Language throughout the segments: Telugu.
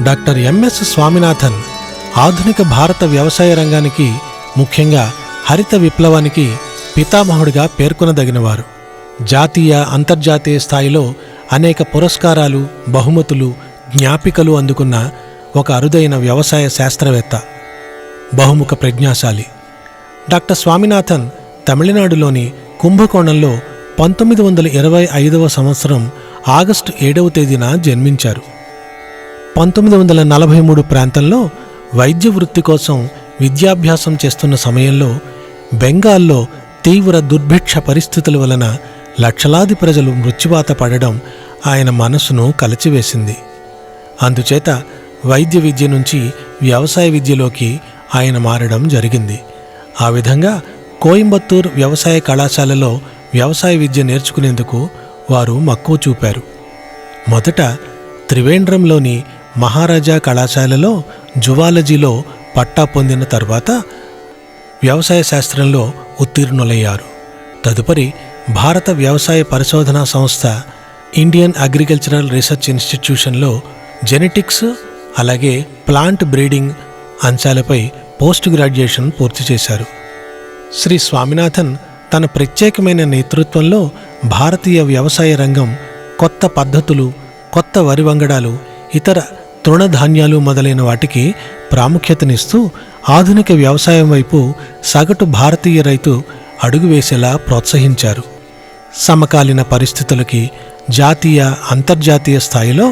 డాక్టర్ ఎంఎస్ స్వామినాథన్ ఆధునిక భారత వ్యవసాయ రంగానికి, ముఖ్యంగా హరిత విప్లవానికి పితామహుడిగా పేర్కొనదగినవారు. జాతీయ, అంతర్జాతీయ స్థాయిలో అనేక పురస్కారాలు, బహుమతులు, జ్ఞాపికలు అందుకున్న ఒక అరుదైన వ్యవసాయ శాస్త్రవేత్త, బహుముఖ ప్రజ్ఞాశాలి. డాక్టర్ స్వామినాథన్ తమిళనాడులోని కుంభకోణంలో 1925వ సంవత్సరం ఆగస్టు 7వ తేదీన జన్మించారు. 1943 ప్రాంతంలో వైద్య వృత్తి కోసం విద్యాభ్యాసం చేస్తున్న సమయంలో బెంగాల్లో తీవ్ర దుర్భిక్ష పరిస్థితుల వలన లక్షలాది ప్రజలు మృత్యువాత పడడం ఆయన మనసును కలచివేసింది. అందుచేత వైద్య విద్య నుంచి వ్యవసాయ విద్యలోకి ఆయన మారడం జరిగింది. ఆ విధంగా కోయంబత్తూర్ వ్యవసాయ కళాశాలలో వ్యవసాయ విద్య నేర్చుకునేందుకు వారు మక్కువ చూపారు. మొదట త్రివేంద్రంలోని మహారాజా కళాశాలలో జువాలజీలో పట్టా పొందిన తర్వాత వ్యవసాయ శాస్త్రంలో ఉత్తీర్ణులయ్యారు. తదుపరి భారత వ్యవసాయ పరిశోధనా సంస్థ ఇండియన్ అగ్రికల్చరల్ రీసెర్చ్ ఇన్స్టిట్యూషన్లో జెనెటిక్స్ అలాగే ప్లాంట్ బ్రీడింగ్ అంశాలపై పోస్ట్ గ్రాడ్యుయేషన్ పూర్తి చేశారు. శ్రీ స్వామినాథన్ తన ప్రత్యేకమైన నేతృత్వంలో భారతీయ వ్యవసాయ రంగం కొత్త పద్ధతులు, కొత్త వరి వంగడాలు, ఇతర తృణధాన్యాలు మొదలైన వాటికి ప్రాముఖ్యతనిస్తూ ఆధునిక వ్యవసాయం వైపు సగటు భారతీయ రైతు అడుగు వేసేలా ప్రోత్సహించారు. సమకాలీన పరిస్థితులకి, జాతీయ, అంతర్జాతీయ స్థాయిలో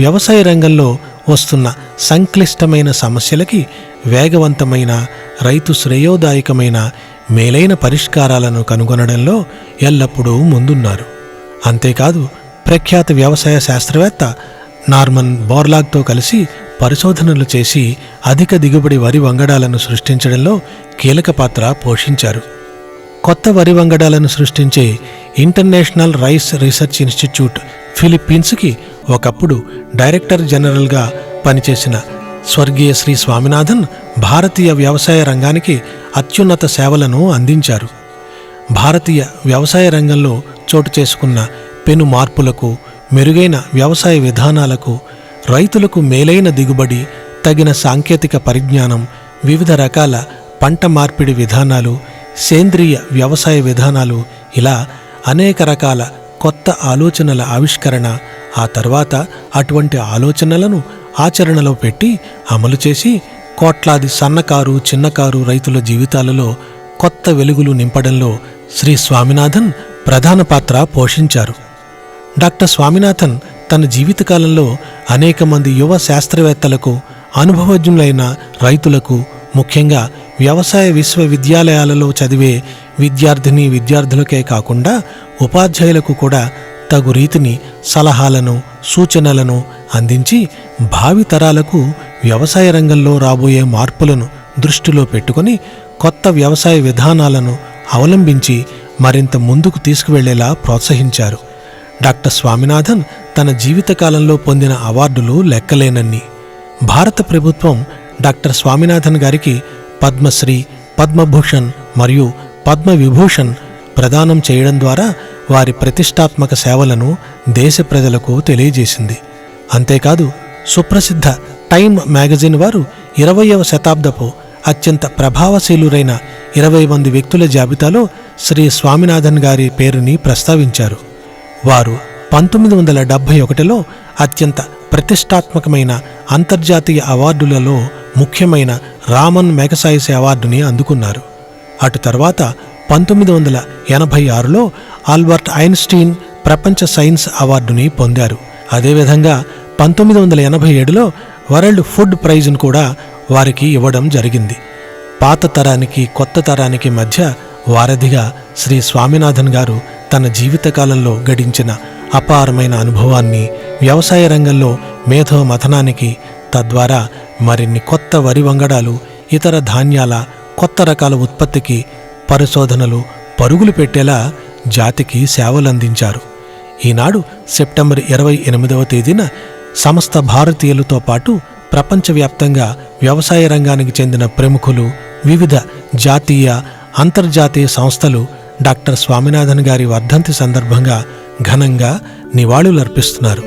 వ్యవసాయ రంగంలో వస్తున్న సంక్లిష్టమైన సమస్యలకి వేగవంతమైన, రైతు శ్రేయోదాయకమైన, మేలైన పరిష్కారాలను కనుగొనడంలో ఎల్లప్పుడూ ముందున్నారు. అంతేకాదు, ప్రఖ్యాత వ్యవసాయ శాస్త్రవేత్త నార్మన్ బోర్లాగ్తో కలిసి పరిశోధనలు చేసి అధిక దిగుబడి వరి వంగడాలను సృష్టించడంలో కీలక పాత్ర పోషించారు. కొత్త వరి వంగడాలను సృష్టించే ఇంటర్నేషనల్ రైస్ రీసెర్చ్ ఇన్స్టిట్యూట్ ఫిలిప్పీన్స్కి ఒకప్పుడు డైరెక్టర్ జనరల్గా పనిచేసిన స్వర్గీయ శ్రీ స్వామినాథన్ భారతీయ వ్యవసాయ రంగానికి అత్యున్నత సేవలను అందించారు. భారతీయ వ్యవసాయ రంగంలో చోటు చేసుకున్న పెను మార్పులకు, మెరుగైన వ్యవసాయ విధానాలకు, రైతులకు మేలైన దిగుబడి, తగిన సాంకేతిక పరిజ్ఞానం, వివిధ రకాల పంట మార్పిడి విధానాలు, సేంద్రియ వ్యవసాయ విధానాలు, ఇలా అనేక రకాల కొత్త ఆలోచనల ఆవిష్కరణ, ఆ తర్వాత అటువంటి ఆలోచనలను ఆచరణలో పెట్టి అమలు చేసి కోట్లాది సన్నకారు, చిన్నకారు రైతుల జీవితాలలో కొత్త వెలుగులు నింపడంలో శ్రీ స్వామినాథన్ ప్రధాన పాత్ర పోషించారు. డాక్టర్ స్వామినాథన్ తన జీవితకాలంలో అనేక మంది యువ శాస్త్రవేత్తలకు, అనుభవజ్ఞులైన రైతులకు, ముఖ్యంగా వ్యవసాయ విశ్వవిద్యాలయాలలో చదివే విద్యార్థులకే కాకుండా ఉపాధ్యాయులకు కూడా తగు రీతిని సలహాలను, సూచనలను అందించి భావితరాలకు వ్యవసాయ రంగంలో రాబోయే మార్పులను దృష్టిలో పెట్టుకుని కొత్త వ్యవసాయ విధానాలను అవలంబించి మరింత ముందుకు తీసుకువెళ్లేలా ప్రోత్సహించారు. డాక్టర్ స్వామినాథన్ తన జీవితకాలంలో పొందిన అవార్డులు లెక్కలేనన్ని. భారత ప్రభుత్వం డాక్టర్ స్వామినాథన్ గారికి పద్మశ్రీ, పద్మభూషణ్ మరియు పద్మవిభూషణ్ ప్రదానం చేయడం ద్వారా వారి ప్రతిష్టాత్మక సేవలను దేశ ప్రజలకు తెలియజేసింది. అంతేకాదు, సుప్రసిద్ధ టైమ్ మ్యాగజైన్ వారు 20వ శతాబ్దపు అత్యంత ప్రభావశీలురైన 20 మంది వ్యక్తుల జాబితాలో శ్రీ స్వామినాథన్ గారి పేరుని ప్రస్తావించారు. వారు 1971లో అత్యంత ప్రతిష్టాత్మకమైన అంతర్జాతీయ అవార్డులలో ముఖ్యమైన రామన్ మెగసాయిస్ అవార్డుని అందుకున్నారు. అటు తర్వాత 1986లో ఆల్బర్ట్ ఐన్స్టీన్ ప్రపంచ సైన్స్ అవార్డుని పొందారు. అదేవిధంగా 1987లో వరల్డ్ ఫుడ్ ప్రైజ్ను కూడా వారికి ఇవ్వడం జరిగింది. పాత తరానికి, కొత్త తరానికి మధ్య వారధిగా శ్రీ స్వామినాథన్ గారు తన జీవితకాలంలో గడించిన అపారమైన అనుభవాన్ని, వ్యవసాయ రంగంలో మేధో మథనానికి, తద్వారా మరిన్ని కొత్త వరి వంగడాలు, ఇతర ధాన్యాల కొత్త రకాల ఉత్పత్తికి పరిశోధనలు పరుగులు పెట్టేలా జాతికి సేవలందించారు. ఈనాడు సెప్టెంబర్ 28వ తేదీన సమస్త భారతీయులతో పాటు ప్రపంచవ్యాప్తంగా వ్యవసాయ రంగానికి చెందిన ప్రముఖులు, వివిధ జాతీయ, అంతర్జాతీయ సంస్థలు డాక్టర్ స్వామినాథన్ గారి వర్ధంతి సందర్భంగా ఘనంగా నివాళులర్పిస్తున్నారు.